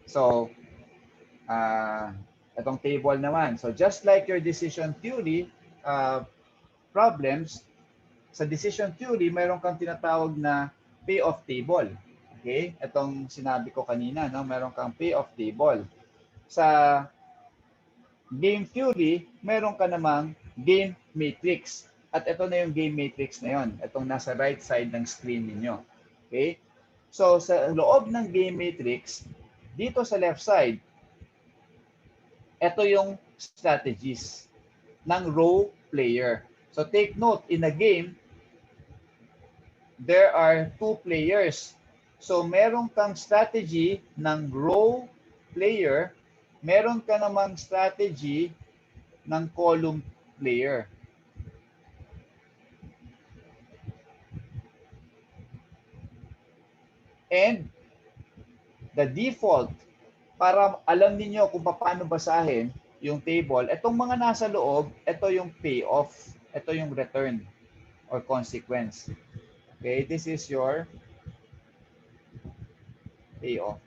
So, itong table naman. So, just like your decision theory problems, sa decision theory, mayroon kang tinatawag na payoff table. Okay? Itong sinabi ko kanina, no? Mayroon kang payoff table. Sa game theory, mayroon ka namang game matrix. At ito na yung game matrix na yon. Itong nasa right side ng screen ninyo. Okay? So, sa loob ng game matrix, dito sa left side, ito yung strategies ng row player. So, take note, in a game, there are two players. So, meron kang strategy ng row player, meron ka namang strategy ng column player. And the default, para alam niyo kung paano basahin yung table, itong mga nasa loob, ito yung payoff, ito yung return or consequence. Okay, this is your payoff.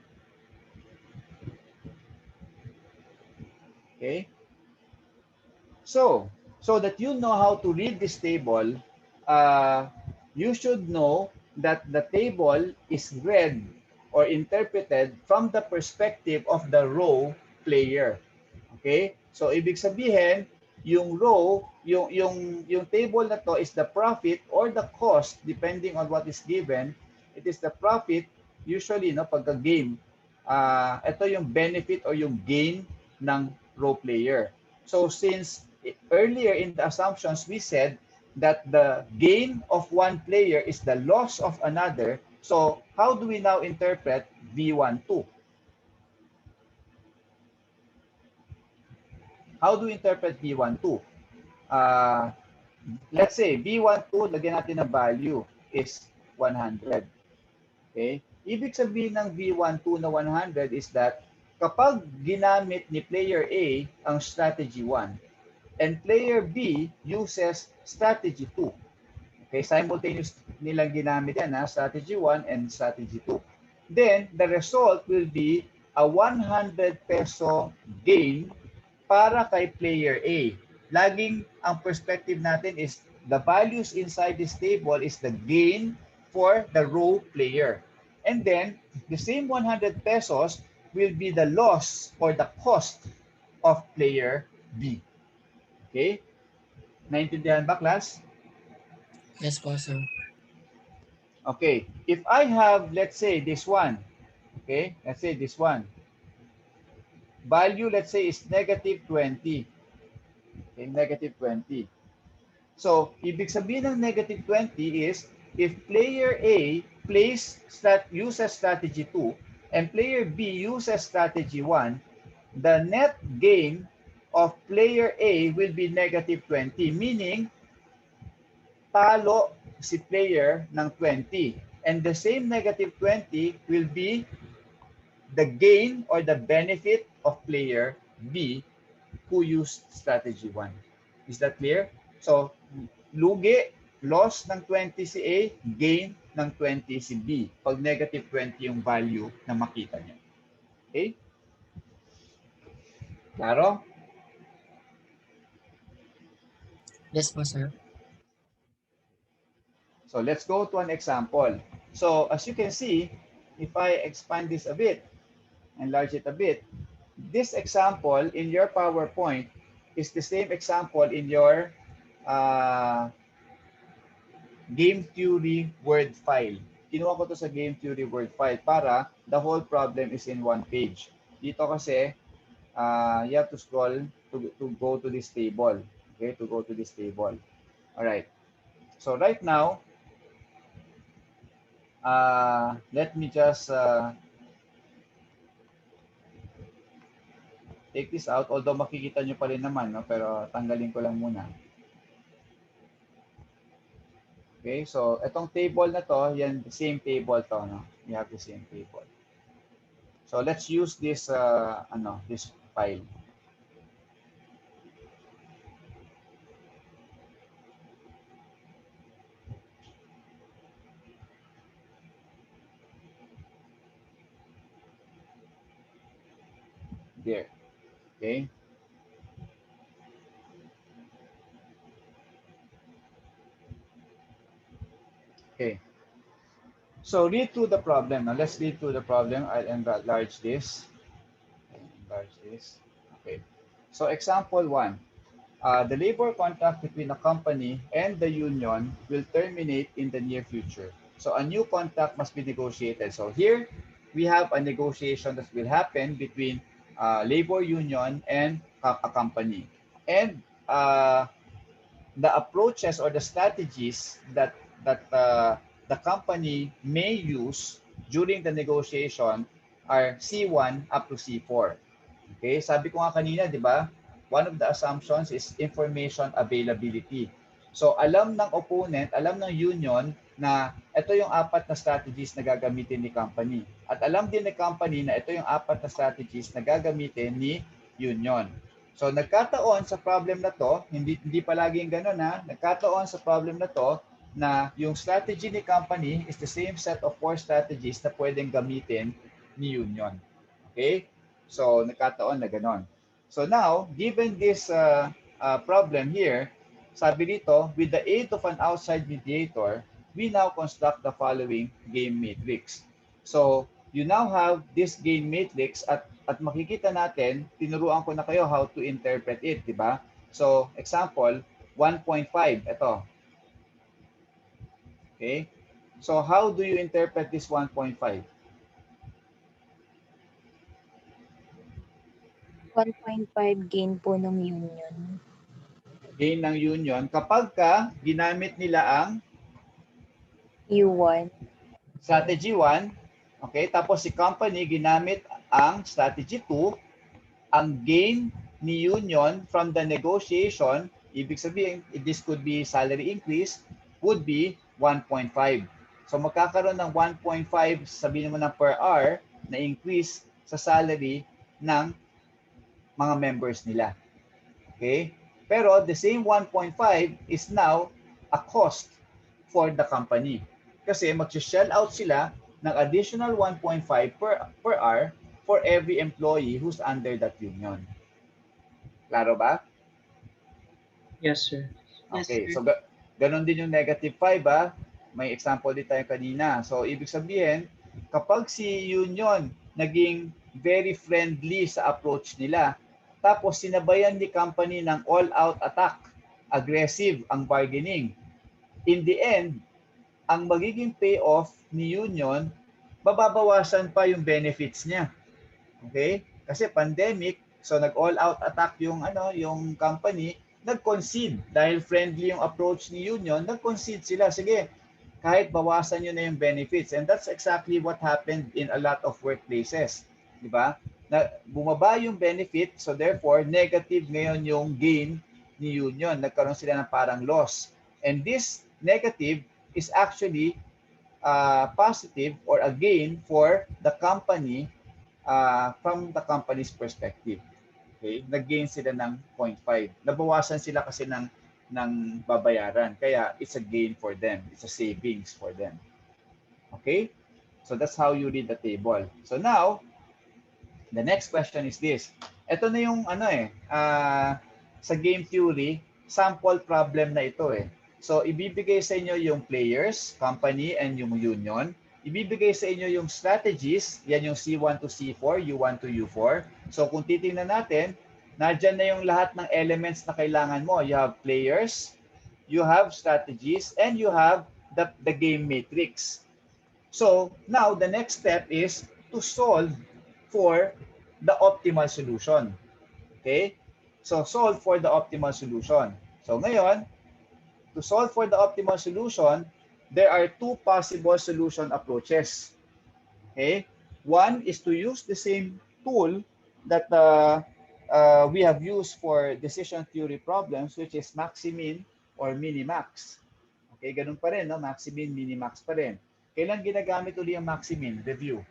Okay? So that you know how to read this table, you should know that the table is read or interpreted from the perspective of the row player. Okay? So ibig sabihin, yung row, yung table na to is the profit or the cost depending on what is given. It is the profit usually no pagka game. Ito yung benefit or yung gain ng row player. So since earlier in the assumptions we said that the gain of one player is the loss of another, so how do we now interpret V12? How do we interpret V12? Uh, let's say V12, lagyan natin na value is 100. Okay? Ibig sabihin ng V12 na 100 is that kapag ginamit ni player A ang strategy 1 and player B uses strategy 2. Okay, simultaneous nilang ginamit yan, strategy 1 and strategy 2. Then, the result will be a 100 peso gain para kay player A. Laging ang perspective natin is the values inside this table is the gain for the row player. And then, the same 100 pesos will be the loss or the cost of player B. Okay? Naintindihan ba, class? Yes po, sir. Okay. If I have, let's say, this one. Okay? Let's say this one. Value, let's say, is negative 20. Okay? Negative 20. So, ibig sabihin ng negative 20 is if player A uses strategy 2 and player B uses strategy 1, the net gain of player A will be negative 20, meaning talo si player ng 20. And the same negative 20 will be the gain or the benefit of player B who used strategy 1. Is that clear? So, lugi, loss ng 20 si A, gain ng 20 si B. Pag negative 20 yung value na makita niyo. Okay? Klaro? Yes po, sir. So, let's go to an example. So, as you can see, if I expand this a bit, enlarge it a bit, this example in your PowerPoint is the same example in your game theory Word file. Kinuha ko to sa game theory Word file para the whole problem is in one page. Dito kasi, you have to scroll to go to this table. Okay, to go to this table. All right. So right now, let me just take this out. Although makikita nyo pa rin naman, no? Pero tanggalin ko lang muna. Okay, so itong table na to, yan, the same table to, no? You have the same table. So let's use this, this file. there. Okay? Okay. So read through the problem. Now let's read through the problem. I'll enlarge this. Enlarge this. Okay. So example 1. The labor contract between a company and the union will terminate in the near future. So a new contract must be negotiated. So here we have a negotiation that will happen between labor union and a company. And the approaches or the strategies that the company may use during the negotiation are C1 up to C4. Okay, sabi ko nga kanina, di ba? One of the assumptions is information availability. So alam ng opponent, alam ng union na ito yung apat na strategies na gagamitin ni company. At alam din ni company na ito yung apat na strategies na gagamitin ni union. So nagkataon sa problem na to, hindi palaging gano'n ha, nagkataon sa problem na to na yung strategy ni company is the same set of 4 strategies na pwedeng gamitin ni union. Okay? So nagkataon na gano'n. So now, given this problem here, sabi dito, with the aid of an outside mediator, we now construct the following game matrix. So you now have this game matrix at makikita natin, tinuruan ko na kayo how to interpret it, di ba? So example, 1.5, ito. Okay? So how do you interpret this 1.5? 1.5 gain po ng union. Gain ng union kapag ka ginamit nila ang U1. strategy 1, okay? Tapos si company ginamit ang strategy 2, ang gain ni union from the negotiation, ibig sabihin, this could be salary increase, would be 1.5. So magkakaroon ng 1.5, sabihin mo na per hour, na increase sa salary ng mga members nila. Okay? Pero the same 1.5 is now a cost for the company. Kasi mag-shell out sila ng additional 1.5 per hour for every employee who's under that union. Klaro ba? Yes, sir. Okay, so ganun din yung negative 5 ha. May example din tayo kanina. So ibig sabihin, kapag si union naging very friendly sa approach nila, tapos sinabayan ni company ng all-out attack, aggressive ang bargaining, in the end, ang magiging payoff ni union, mababawasan pa yung benefits niya. Okay? Kasi pandemic, so nag-all-out attack yung yung company, nag-concede dahil friendly yung approach ni union, nag-concede sila. Sige, kahit bawasan nyo na yung benefits. And that's exactly what happened in a lot of workplaces. Di ba? Na bumaba yung benefit, so therefore, negative ngayon yung gain ni union. Nagkaroon sila ng parang loss. And this negative is actually positive or a gain for the company from the company's perspective. Okay? Nag-gain sila ng 0.5. Nabawasan sila kasi ng babayaran. Kaya it's a gain for them. It's a savings for them. Okay? So that's how you read the table. So now, the next question is this. Ito na yung sa game theory, sample problem na ito eh. So ibibigay sa inyo yung players, company, and yung union. Ibibigay sa inyo yung strategies, yan yung C1 to C4, U1 to U4. So kung titingnan natin, nadyan na yung lahat ng elements na kailangan mo. You have players, you have strategies, and you have the game matrix. So now the next step is to solve for the optimal solution. Okay? So solve for the optimal solution. So ngayon, to solve for the optimal solution, there are two possible solution approaches. Okay? One is to use the same tool that we have used for decision theory problems, which is maximin or minimax. Okay, ganun pa rin, no? Maximin, minimax pa rin. Kailan ginagamit ulit ang maximin? Review.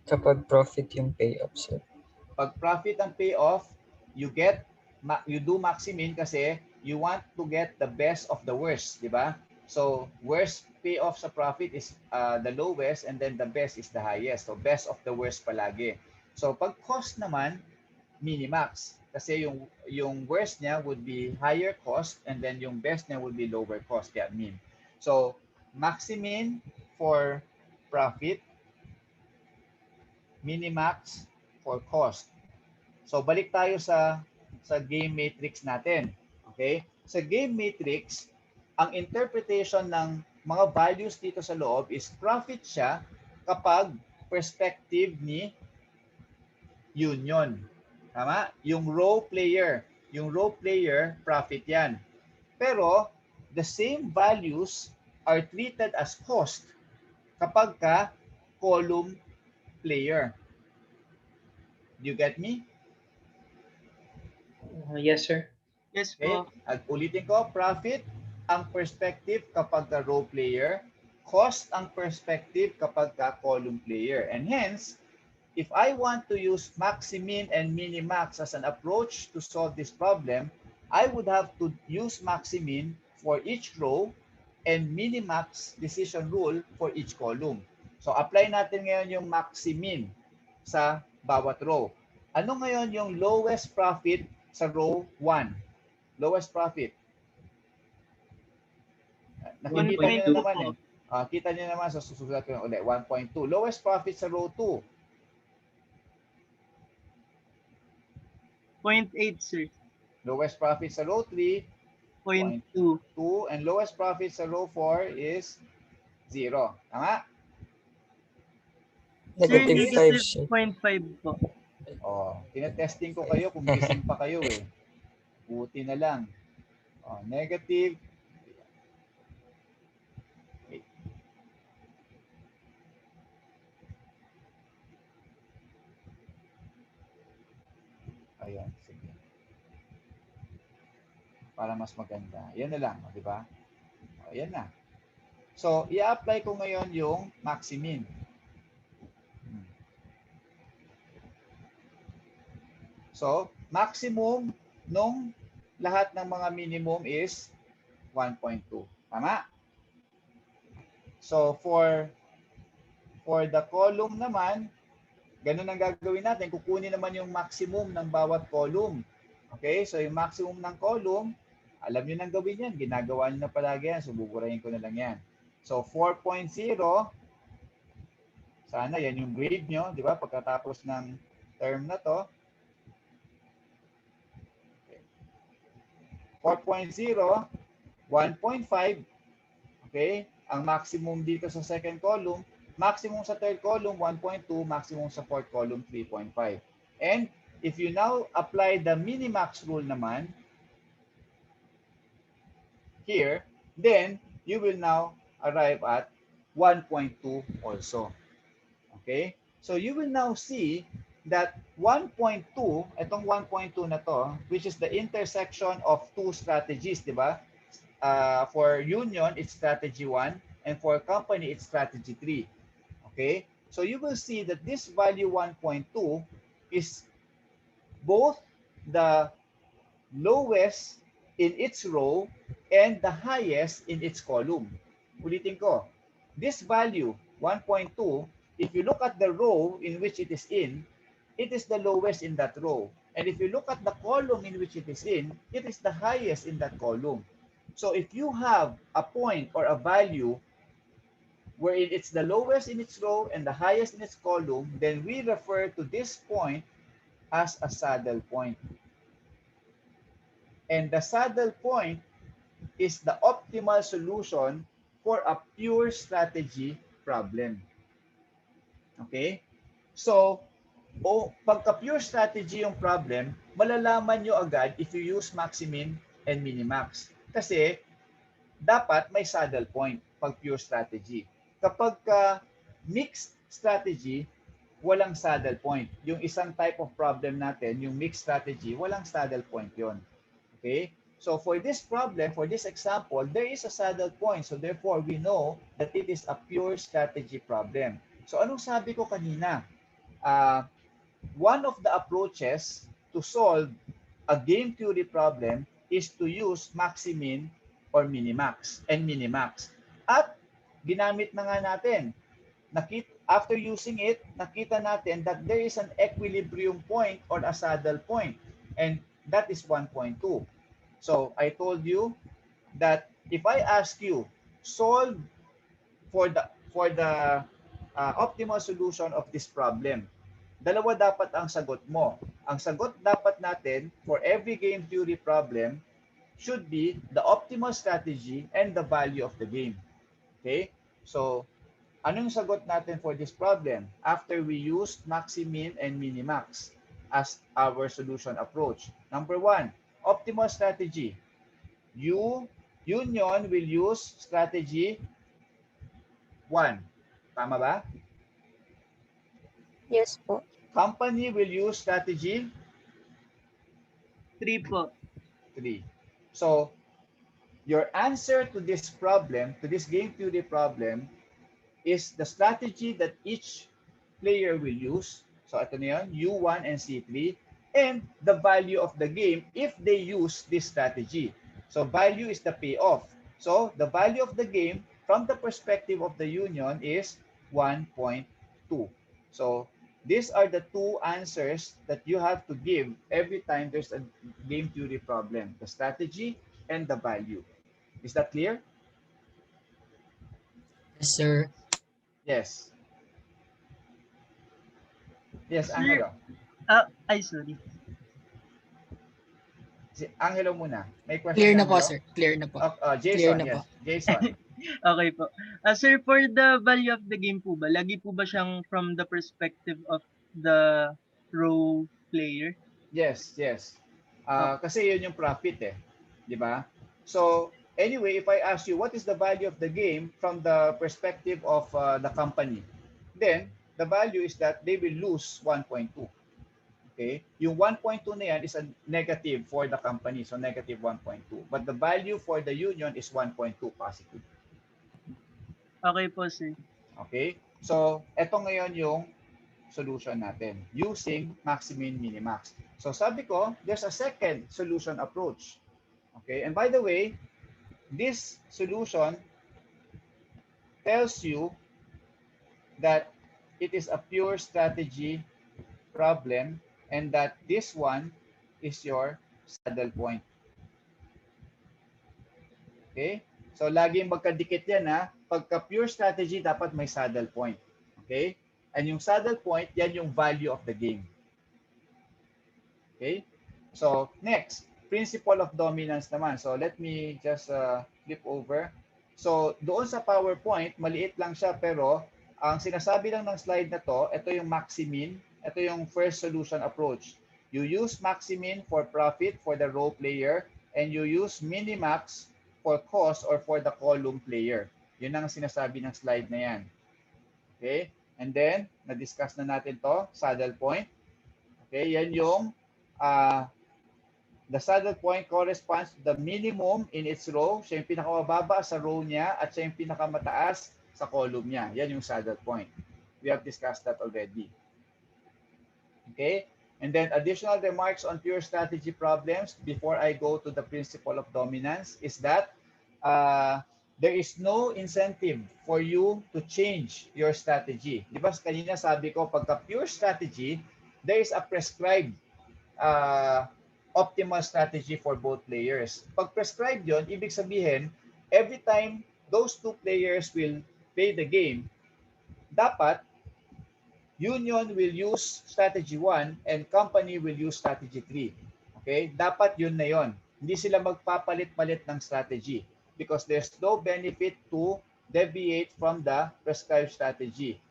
Kapag profit yung payoff, sir. Pag profit ang payoff, you do maximin kasi you want to get the best of the worst, di ba? So worst payoff sa profit is the lowest, and then the best is the highest. So best of the worst palagi. So pag cost naman, minimax. Kasi yung worst niya would be higher cost, and then yung best niya would be lower cost, kaya min. So maximin for profit, minimax for cost. So balik tayo sa game matrix natin. Okay? Sa game matrix, ang interpretation ng mga values dito sa loob is profit siya kapag perspective ni union. Tama? Yung row player, profit yan. Pero the same values are treated as cost kapag ka column player. Do you get me? Yes, sir. Yes Okay? po. Ulitin ko, profit ang perspective kapag ka row player, cost ang perspective kapag ka column player. And hence, if I want to use maximin and minimax as an approach to solve this problem, I would have to use maximin for each row and minimax decision rule for each column. So apply natin ngayon yung maximin sa bawat row. Ano ngayon yung lowest profit sa row 1? Lowest profit. Nakikita nyo na 1.2 naman po. Kita nyo naman sa susulat ko ulit. 1.2. Lowest profit sa row 2. 0.8, sir. Lowest profit sa row 3, 0.2. 2. And lowest profit sa row 4 is 0. Tama? Negative 5, sir. 0.5 po. Tinetesting ko kayo kung gising pa kayo eh. Buti na lang. Negative. Wait. Ayan, sige. Para mas maganda. Yan na lang, di ba? Ayan na. So, i-apply ko ngayon yung maximin. So, maximum nung lahat ng mga minimum is 1.2. Tama? So, for the column naman, ganun ang gagawin natin. Kukunin naman yung maximum ng bawat column. Okay? So, yung maximum ng column, alam nyo nang gawin yan. Ginagawa nyo na palagi yan. So, buburahin ko na lang yan. So, 4.0, sana yan yung grade nyo, di ba? Pagkatapos ng term na to. 4.0, 1.5, okay? Ang maximum dito sa second column, maximum sa third column, 1.2, maximum sa fourth column, 3.5. And if you now apply the minimax rule naman, here, then you will now arrive at 1.2 also. Okay? So you will now see that 1.2, itong 1.2 na to, which is the intersection of two strategies, di ba? For union, it's strategy 1, and for company, it's strategy 3. Okay? So you will see that this value 1.2 is both the lowest in its row and the highest in its column. Ulitin ko, this value 1.2, if you look at the row in which it is in, it is the lowest in that row. And if you look at the column in which it is in, it is the highest in that column. So if you have a point or a value where it's the lowest in its row and the highest in its column, then we refer to this point as a saddle point. And the saddle point is the optimal solution for a pure strategy problem. Okay? So, pagka pure strategy yung problem, malalaman nyo agad if you use maximin and minimax. Kasi, dapat may saddle point pag pure strategy. Kapag mixed strategy, walang saddle point. Yung isang type of problem natin, yung mixed strategy, walang saddle point yon. Okay? So for this problem, for this example, there is a saddle point. So therefore, we know that it is a pure strategy problem. So anong sabi ko kanina? One of the approaches to solve a game theory problem is to use maximin or minimax and minimax. At ginamit na nga natin. After using it, nakita natin that there is an equilibrium point or a saddle point, and that is 1.2. So I told you that if I ask you solve for the optimal solution of this problem, dalawa dapat ang sagot mo. Ang sagot dapat natin for every game theory problem should be the optimal strategy and the value of the game. Okay? So, anong sagot natin for this problem after we use maximin and minimax as our solution approach? Number 1, optimal strategy. Union will use strategy 1. Tama ba? Yes po. Company will use strategy 3 po. 3. So, your answer to this problem, to this game theory problem, is the strategy that each player will use. So, ito na yun, U1 and C3, and the value of the game if they use this strategy. So, value is the payoff. So, the value of the game from the perspective of the union is 1.2. So, these are the two answers that you have to give every time there's a game theory problem, the strategy and the value. Is that clear? Yes, sir. Yes. Yes, Sir. Angelo. Sorry. Si Angelo muna. May question Clear ka, na po, Angelo? sir. Clear na po. Jason, Clear na yes. po. Jason. Okay po. Sir, for the value of the game po ba, lagi po ba siyang from the perspective of the row player? Yes, yes. Kasi yun yung profit eh. Di ba? So, anyway, if I ask you, what is the value of the game from the perspective of the company? Then, the value is that they will lose 1.2. Okay? Yung 1.2 na yan is a negative for the company. So, negative 1.2. But the value for the union is 1.2 positive. Okay po, sir. Okay? So, eto ngayon yung solution natin using maximin minimax. So, sabi ko, there's a second solution approach. Okay? And by the way, this solution tells you that it is a pure strategy problem and that this one is your saddle point. Okay? So, laging magkadikit yan ha. Pagka pure strategy, dapat may saddle point. Okay? And yung saddle point, yan yung value of the game. Okay? So, next, principle of dominance naman. So, let me just flip over. So, doon sa PowerPoint, maliit lang siya pero ang sinasabi lang ng slide na to, ito yung maximin, ito yung first solution approach. You use maximin for profit for the row player and you use minimax for cost or for the column player. Yun ang sinasabi ng slide na yan. Okay? And then, na-discuss na natin to, saddle point. Okay, yan yung the saddle point corresponds to the minimum in its row. Siya yung pinakamababa sa row niya at siya yung pinakamataas sa column niya. Yan yung saddle point. We have discussed that already. Okay? And then additional remarks on pure strategy problems before I go to the principle of dominance is that there is no incentive for you to change your strategy. Di ba kanina sabi ko, pagka pure strategy, there is a prescribed optimal strategy for both players. Pag prescribed yon, ibig sabihin, every time those two players will play the game, dapat union will use strategy 1 and company will use strategy 3. Okay? Dapat yun na yun. Hindi sila magpapalit-palit ng strategy because there's no benefit to deviate from the prescribed strategy.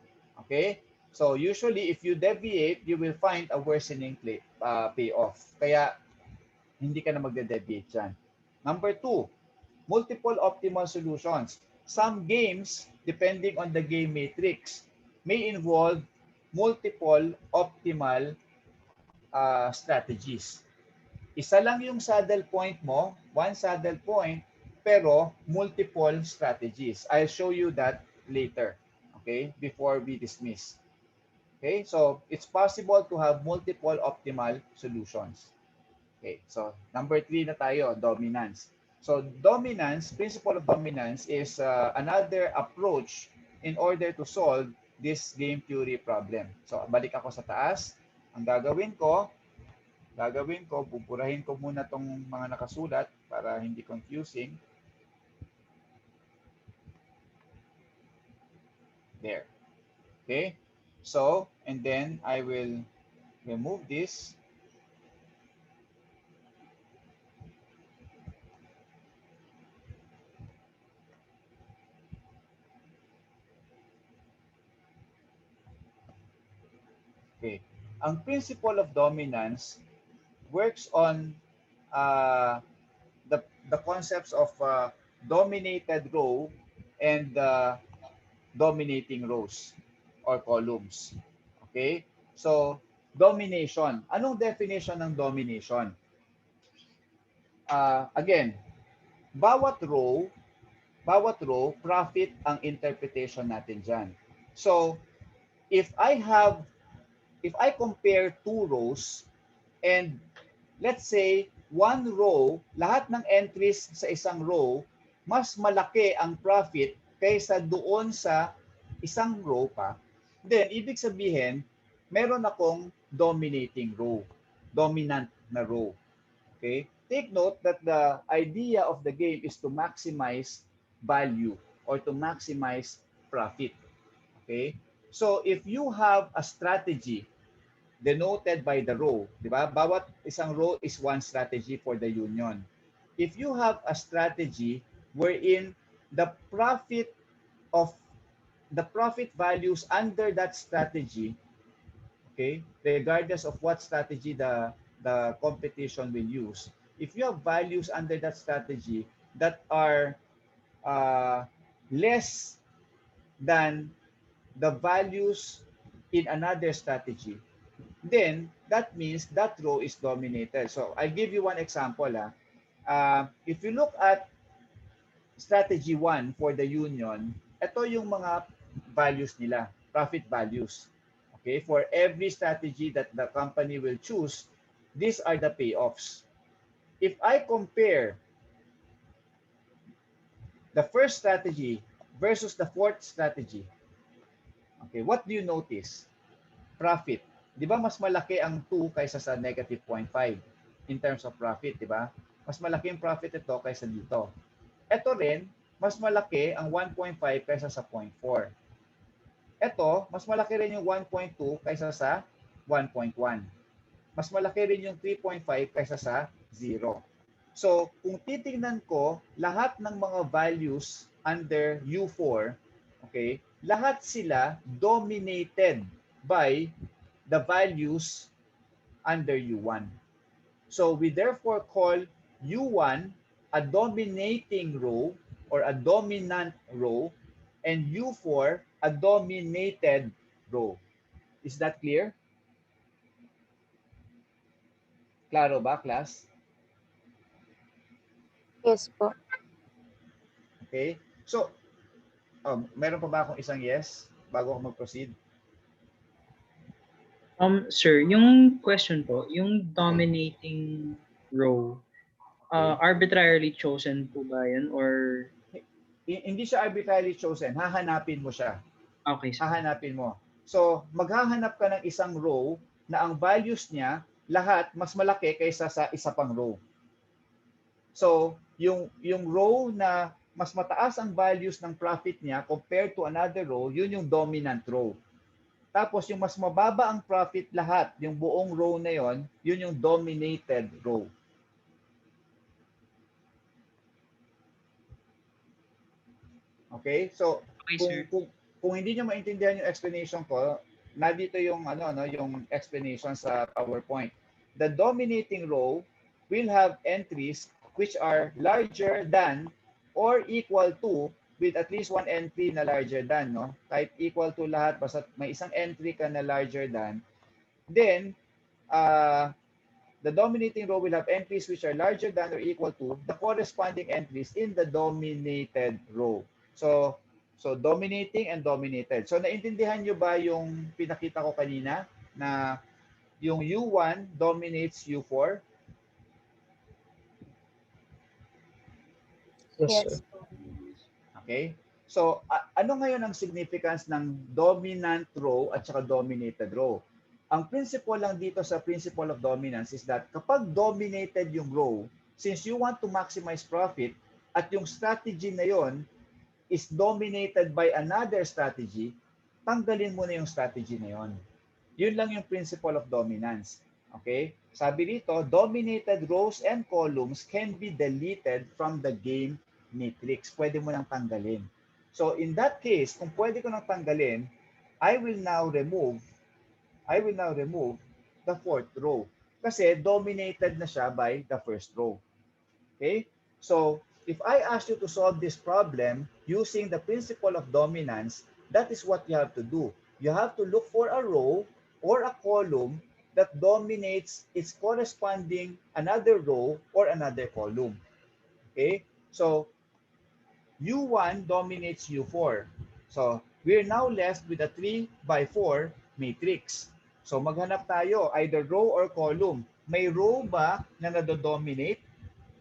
Okay? So usually if you deviate, you will find a worsening payoff. Kaya hindi ka na magde-deviate dyan. Number 2, multiple optimal solutions. Some games, depending on the game matrix, may involve multiple optimal strategies. Isa lang yung saddle point mo, one saddle point, pero multiple strategies. I'll show you that later, okay, before we dismiss. Okay, so it's possible to have multiple optimal solutions. Okay, so number 3 na tayo, dominance. So dominance, principle of dominance is another approach in order to solve this game theory problem. So balik ako sa taas. Ang gagawin ko, pupurahin ko muna tong mga nakasulat para hindi confusing. There. Okay? So, and then I will remove this. Okay. Ang principle of dominance works on the concepts of dominated row and dominating rows or columns. Okay? So, domination. Anong definition ng domination? Again, bawat row, profit ang interpretation natin dyan. So, if I compare two rows and let's say one row, lahat ng entries sa isang row, mas malaki ang profit kaysa doon sa isang row pa, then ibig sabihin, meron akong dominating row, dominant na row. Okay? Take note that the idea of the game is to maximize value or to maximize profit. Okay? So if you have a strategy denoted by the row, di ba? Bawat isang row is one strategy for the union. If you have a strategy wherein the profit values under that strategy, okay, regardless of what strategy the competition will use, if you have values under that strategy that are less than the values in another strategy, then that means that row is dominated. So I'll give you one example. If you look at strategy 1 for the union, ito yung mga values nila, profit values. Okay, for every strategy that the company will choose, these are the payoffs. If I compare the first strategy versus the fourth strategy, okay, what do you notice? Profit. Di ba mas malaki ang 2 kaysa sa negative 0.5 in terms of profit, di ba? Mas malaki ang profit ito kaysa dito. Ito rin, mas malaki ang 1.5 kaysa sa 0.4. Ito, mas malaki rin yung 1.2 kaysa sa 1.1. Mas malaki rin yung 3.5 kaysa sa 0. So, kung titingnan ko, lahat ng mga values under U4, okay, lahat sila dominated by the values under U1. So, we therefore call U1 a dominating row or a dominant row and U4 a dominated row. Is that clear? Klaro ba, class? Yes po. Okay. So, meron pa ba akong isang yes bago ako mag-proceed? Sir, yung question po, yung dominating row, arbitrarily chosen po ba yun or Hindi siya arbitrarily chosen. Hahanapin mo siya. okay, sir. Hahanapin mo. So, maghahanap ka ng isang row na ang values niya lahat mas malaki kaysa sa isa pang row. So, yung row na mas mataas ang values ng profit niya compared to another row, yun yung dominant row. Tapos yung mas mababa ang profit lahat, yung buong row na yon, yun yung dominated row. Okay? So, Okay, sir. kung hindi niyo maintindihan yung explanation ko, nandito yung yung explanation sa PowerPoint. The dominating row will have entries which are larger than or equal to, with at least one entry na larger than, no? Kahit equal to lahat, basta may isang entry ka na larger than, then the dominating row will have entries which are larger than or equal to the corresponding entries in the dominated row. So dominating and dominated. So naintindihan nyo ba yung pinakita ko kanina na yung U1 dominates U4? Yes, Yes sir. po. Okay? So, ano ngayon ang significance ng dominant row at saka dominated row? Ang principle lang dito sa principle of dominance is that kapag dominated yung row, since you want to maximize profit at yung strategy na yon is dominated by another strategy, tanggalin mo na yung strategy na yon. Yun lang yung principle of dominance. Okay? Sabi dito, dominated rows and columns can be deleted from the game matrix. Pwede mo nang tanggalin. So in that case, kung pwede ko nang tanggalin, I will now remove the fourth row. Kasi dominated na siya by the first row. Okay? So, if I ask you to solve this problem using the principle of dominance, that is what you have to do. You have to look for a row or a column that dominates its corresponding another row or another column. Okay? So, U1 dominates U4. So, we're now left with a 3 by 4 matrix. So, maghanap tayo either row or column. May row ba na nado-dominate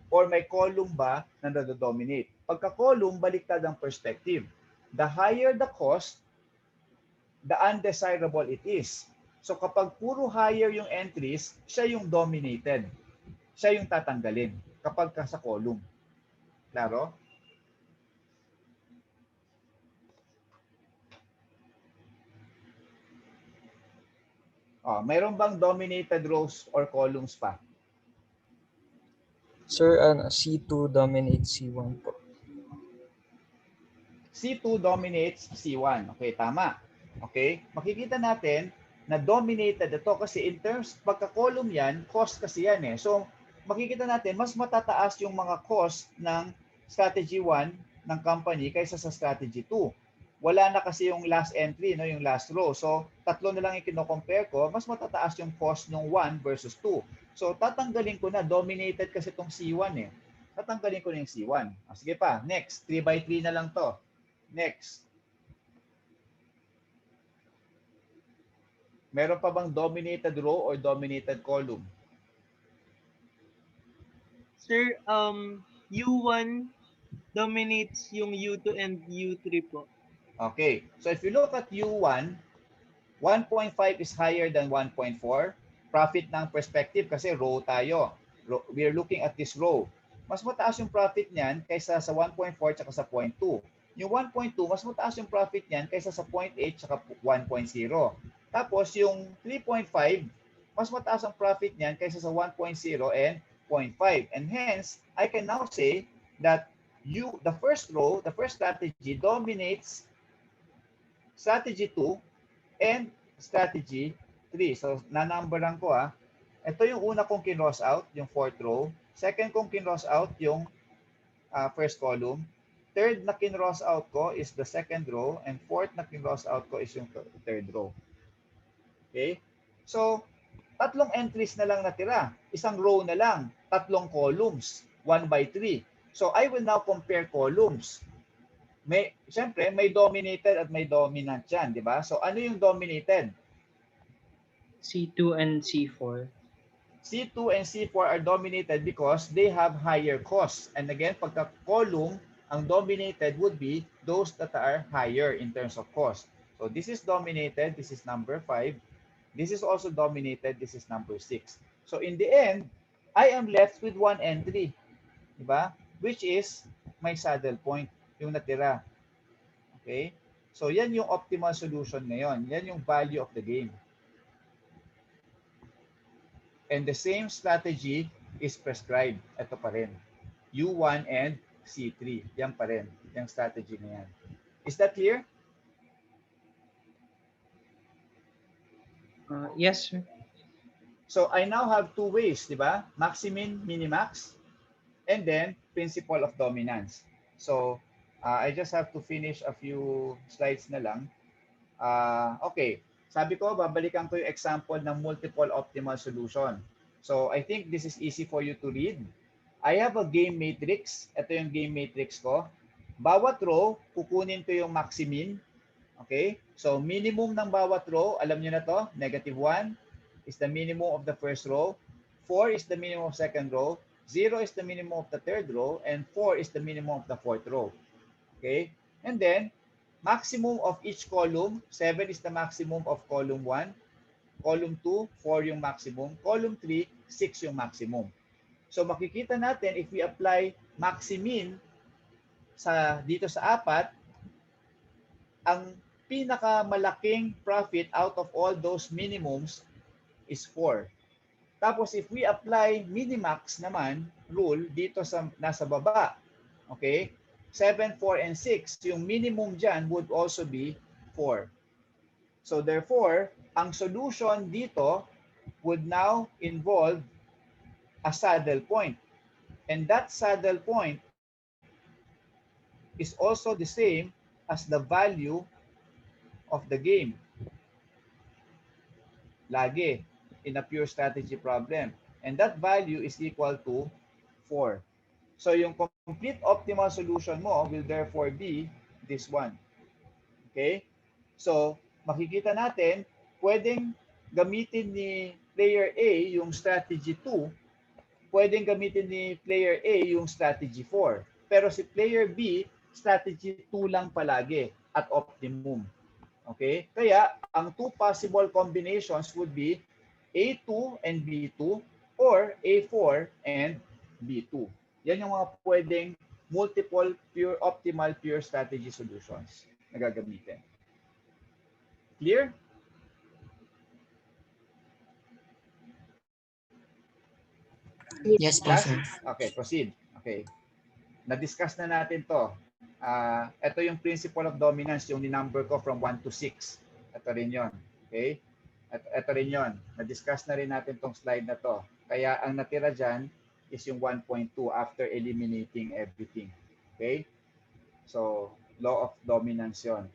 or may column ba na nado-dominate? Pagka column, baliktad ang perspective. The higher the cost, the undesirable it is. So kapag puro higher yung entries, siya yung dominated. Siya yung tatanggalin kapag ka sa column. Klaro? Mayroon bang dominated rows or columns pa? Sir, C2 dominates C1 po. C2 dominates C1. Okay, tama. Okay? Makikita natin na dominated ito kasi in terms, pagka-column yan, cost kasi yan eh. So, makikita natin, mas matataas yung mga cost ng strategy 1 ng company kaysa sa strategy 2. Wala na kasi yung last entry, no, yung last row. So, tatlo na lang yung kino-compare ko, mas matataas yung cost ng 1 versus 2. So, tatanggalin ko na, dominated kasi itong C1 eh. Tatanggalin ko na yung C1. Sige pa, next, 3 by 3 na lang to. Next. Meron pa bang dominated row or dominated column? Sir, U1 dominates yung U2 and U3 po. Okay. So if you look at U1, 1.5 is higher than 1.4. Profit ng perspective kasi row tayo. We are looking at this row. Mas mataas yung profit niyan kaysa sa 1.4 tsaka sa 0.2. Yung 1.2, mas mataas yung profit niyan kaysa sa 0.8 tsaka 1.0. Tapos yung 3.5, mas mataas ang profit niyan kaysa sa 1.0 and 0.5. And hence, I can now say that the first row, the first strategy dominates strategy 2 and strategy 3. So, nanumberan ko Ito yung una kong kinross out, yung fourth row. Second kong kinross out, yung first column. Third na kinross out ko is the second row. And fourth na kinross out ko is yung third row. Okay? So, tatlong entries na lang natira. Isang row na lang. Tatlong columns. 1 by 3. So, I will now compare columns. Siyempre, may dominated at may dominant yan, di ba? So, ano yung dominated? C2 and C4. C2 and C4 are dominated because they have higher costs. And again, pagka column, ang dominated would be those that are higher in terms of cost. So, this is dominated. This is number 5. This is also dominated. This is number 6. So, in the end, I am left with one entry. Di ba? Which is my saddle point. Yung natira. Okay? So, yan yung optimal solution ngayon. Yan yung value of the game. And the same strategy is prescribed. Ito pa rin. U1 and C3. Yan pa rin. Yung strategy na yan. Is that clear? Yes, sir. So, I now have two ways, di ba? Maximin, minimax, and then principle of dominance. So, I just have to finish a few slides na lang. Okay. Sabi ko, babalikan ko yung example ng multiple optimal solution. So, I think this is easy for you to read. I have a game matrix. Ito yung game matrix ko. Bawat row, kukunin ko yung maximin. Okay? So, minimum ng bawat row, alam nyo na to, -1 is the minimum of the first row. 4 is the minimum of second row. 0 is the minimum of the third row, and 4 is the minimum of the fourth row. Okay? And then, maximum of each column, 7 is the maximum of column 1. Column 2, 4 yung maximum. Column 3, 6 yung maximum. So makikita natin, if we apply maximin dito sa 4, ang pinakamalaking profit out of all those minimums is 4. Tapos if we apply minimax naman rule dito sa nasa baba, okay? 7, 4, and 6, yung minimum dyan would also be 4. So therefore, ang solution dito would now involve a saddle point. And that saddle point is also the same as the value of the game. Lagi in a pure strategy problem. And that value is equal to 4. So yung complete optimal solution mo will therefore be this one. Okay? So makikita natin, pwedeng gamitin ni player A yung strategy 2, pwedeng gamitin ni player A yung strategy 4. Pero si player B, strategy 2 lang palagi at optimum. Okay? Kaya, ang two possible combinations would be A2 and B2 or A4 and B2. Yan yung mga pwedeng multiple optimal pure strategy solutions na gagamitin. Clear? Yes po, sir. Okay, proceed. Okay. Na-discuss na natin to. Ito yung principle of dominance, yung ni-number ko from 1 to 6. Ito rin yon. Okay? Ito rin yon. Na-discuss na rin natin tong slide na to. Kaya ang natira dyan is yung 1.2 after eliminating everything. Okay? So, law of dominance yon.